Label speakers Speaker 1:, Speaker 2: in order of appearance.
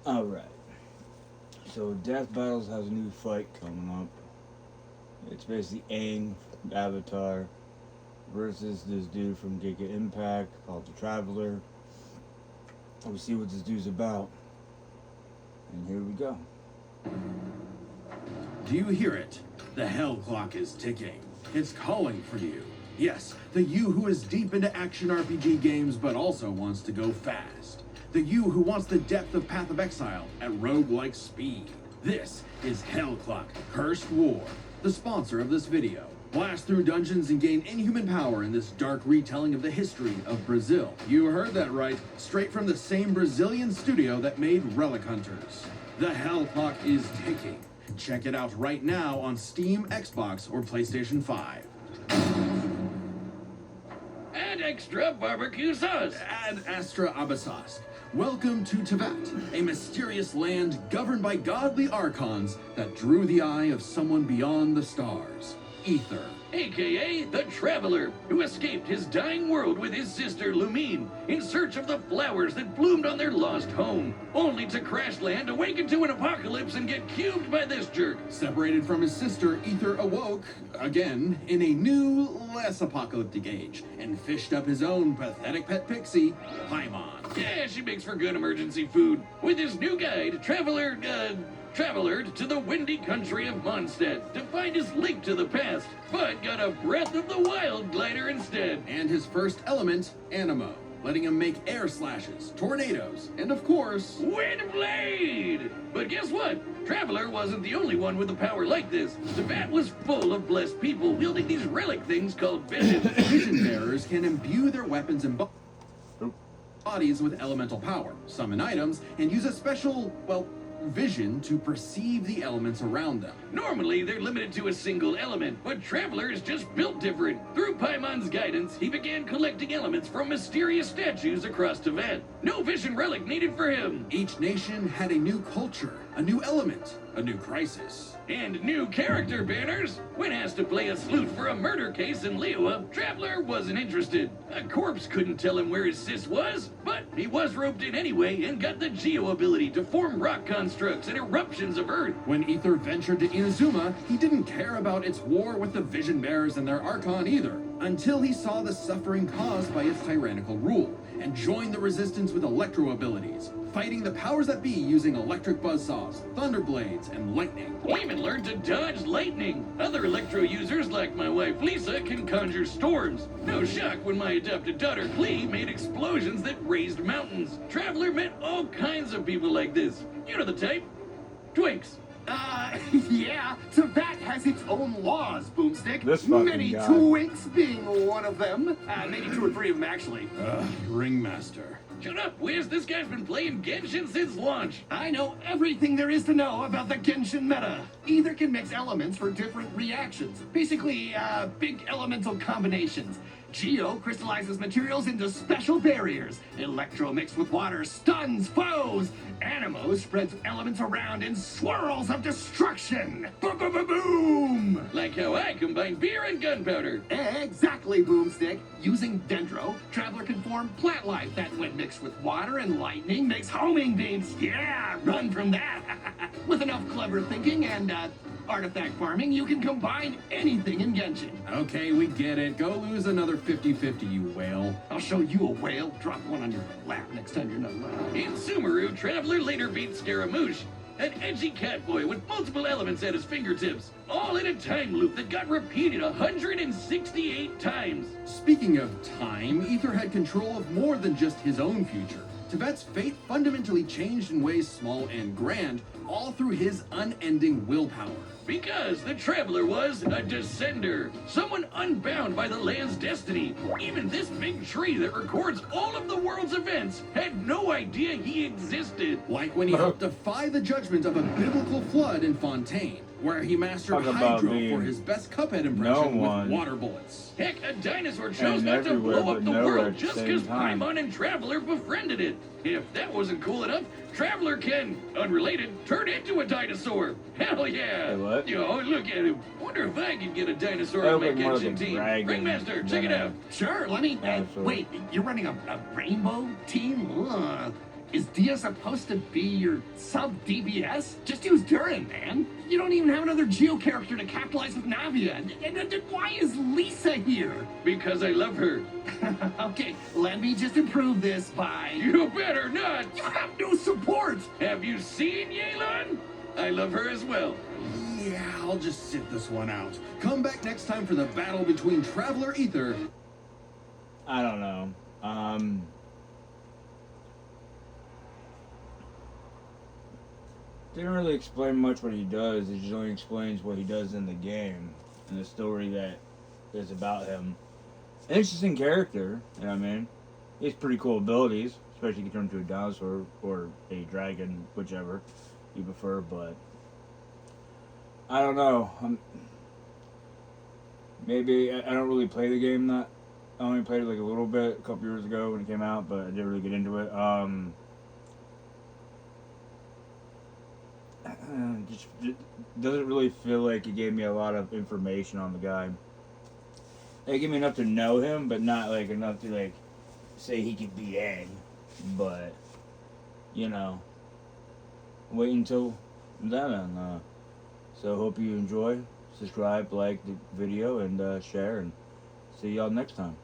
Speaker 1: Alright. So Death Battles has a new fight coming up. It's basically Aang, Avatar, versus this dude from Genshin Impact called the Traveler. We'll see what this dude's about. And here we go.
Speaker 2: Do you hear it? The hell clock is ticking. It's calling for you. Yes, the you who is deep into action RPG games but also wants to go fast. The you who wants the depth of Path of Exile at roguelike speed. This is Hell Clock Cursed War, the sponsor of this video. Blast through dungeons and gain inhuman power in this dark retelling of the history of Brazil. You heard that right, straight from the same Brazilian studio that made Relic Hunters. The Hell Clock is ticking. Check it out right now on Steam, Xbox, or PlayStation 5.
Speaker 3: Add extra barbecue sauce.
Speaker 2: Ad Astra Abyssos. Welcome to Teyvat, a mysterious land governed by godly archons that drew the eye of someone beyond the stars. Ether.
Speaker 3: AKA the Traveler, who escaped his dying world with his sister Lumine in search of the flowers that bloomed on their lost home, only to crash land, awaken to an apocalypse, and get cubed by this jerk.
Speaker 2: Separated from his sister, Ether awoke, again, in a new, less apocalyptic age, and fished up his own pathetic pet pixie, Paimon.
Speaker 3: Yeah, she makes for good emergency food. With his new guide, Traveler to the windy country of Mondstadt to find his link to the past, but got a Breath of the Wild glider instead.
Speaker 2: And his first element, Animo, letting him make air slashes, tornadoes, and of course,
Speaker 3: Windblade! But guess what? Traveler wasn't the only one with a power like this. Teyvat was full of blessed people wielding these relic things called visions.
Speaker 2: vision bearers can imbue their weapons and bodies with elemental power, summon items, and use a special, vision to perceive the elements around them.
Speaker 3: Normally, they're limited to a single element, but Traveler is just built different. Through Paimon's guidance, he began collecting elements from mysterious statues across Teyvat. No vision relic needed for him.
Speaker 2: Each nation had a new culture, a new element, a new crisis.
Speaker 3: And new character banners. When asked to play a sleuth for a murder case in Liyue, Traveler wasn't interested. A corpse couldn't tell him where his sis was, but he was roped in anyway and got the Geo ability to form rock constructs and eruptions of Earth.
Speaker 2: When Ether ventured to Inazuma, he didn't care about its war with the Vision Bearers and their Archon either, until he saw the suffering caused by its tyrannical rule, and joined the resistance with electro abilities, fighting the powers that be using electric buzzsaws, thunder blades, and lightning.
Speaker 3: He even learned to dodge lightning. Other electro users like my wife Lisa can conjure storms. No shock when my adopted daughter Klee made explosions that raised mountains. Traveler met all kinds of people like this. You know the type. Twinks.
Speaker 4: Yeah, Teyvat has its own laws, Boomstick.
Speaker 1: This fucking
Speaker 4: Many
Speaker 1: guy.
Speaker 4: twinks being one of them. Maybe 2 or 3 of them, actually.
Speaker 2: Ringmaster.
Speaker 3: Shut up, Wiz. This guy's been playing Genshin since launch.
Speaker 4: I know everything there is to know about the Genshin meta. Either can mix elements for different reactions. Basically, big elemental combinations. Geo crystallizes materials into special barriers. Electro mixed with water stuns foes. Animo spreads elements around in swirls of destruction. Boom!
Speaker 3: Like how I combine beer and gunpowder.
Speaker 4: Exactly, Boomstick. Using Dendro, Traveler can form plant life that, when mixed with water and lightning, makes homing beams. Yeah, run from that. With enough clever thinking and, artifact farming, you can combine anything in Genshin.
Speaker 2: Okay, we get it. Go lose another 50-50, you whale.
Speaker 4: I'll show you a whale. Drop one on your lap next time you're not around.
Speaker 3: In Sumeru, Traveler later beat Scaramouche, an edgy catboy with multiple elements at his fingertips, all in a time loop that got repeated 168 times.
Speaker 2: Speaking of time, Ether had control of more than just his own future. Teyvat's fate fundamentally changed in ways small and grand, all through his unending willpower.
Speaker 3: Because the Traveler was a descender, someone unbound by the land's destiny. Even this big tree that records all of the world's events had no idea he existed.
Speaker 2: Like when he helped defy the judgment of a biblical flood in Fontaine, where he mastered
Speaker 1: Talk about
Speaker 2: Hydro
Speaker 1: me.
Speaker 2: for his best Cuphead impression with
Speaker 1: one.
Speaker 2: water bullets.
Speaker 3: Heck, a dinosaur chose
Speaker 1: And
Speaker 3: not to
Speaker 1: everywhere
Speaker 3: blow
Speaker 1: but
Speaker 3: up the
Speaker 1: nowhere
Speaker 3: world
Speaker 1: at the
Speaker 3: just
Speaker 1: same
Speaker 3: because
Speaker 1: time.
Speaker 3: Paimon and Traveler befriended it. If that wasn't cool enough, Traveler can, unrelated, turn into a dinosaur. Hell yeah!
Speaker 1: Hey, what?
Speaker 3: Yo, look at him. Wonder if I could get a dinosaur
Speaker 1: I
Speaker 3: on my
Speaker 1: look more like
Speaker 3: Genshin
Speaker 1: a
Speaker 3: team.
Speaker 1: dragon
Speaker 3: Ringmaster, check it
Speaker 1: than
Speaker 3: out.
Speaker 4: Sure, let me...
Speaker 1: Yeah, sure.
Speaker 4: Wait, you're running a rainbow team? Ugh. Is Dia supposed to be your sub DBS? Just use Durin, man. You don't even have another Geo character to capitalize with Navia. And why is Lisa here?
Speaker 3: Because I love her.
Speaker 4: Okay, let me just improve this by...
Speaker 3: You better not!
Speaker 4: You have no support!
Speaker 3: Have you seen Yelan? I love her as well.
Speaker 2: Yeah, I'll just sit this one out. Come back next time for the battle between Traveler Ether.
Speaker 1: I don't know. Didn't really explain much what he does. It just only explains what he does in the game and the story that is about him. An interesting character, you know what I mean? He has pretty cool abilities, especially if you turn into a dinosaur or a dragon, whichever you prefer, but I don't know. Maybe I don't really play the game that I only played it like a little bit a couple years ago when it came out, but I didn't really get into it. Just it doesn't really feel like it gave me a lot of information on the guy. It gave me enough to know him, but not like enough to like say he could beat Aang. But you know, wait until then. And so hope you enjoy. Subscribe, like the video, and share. And see y'all next time.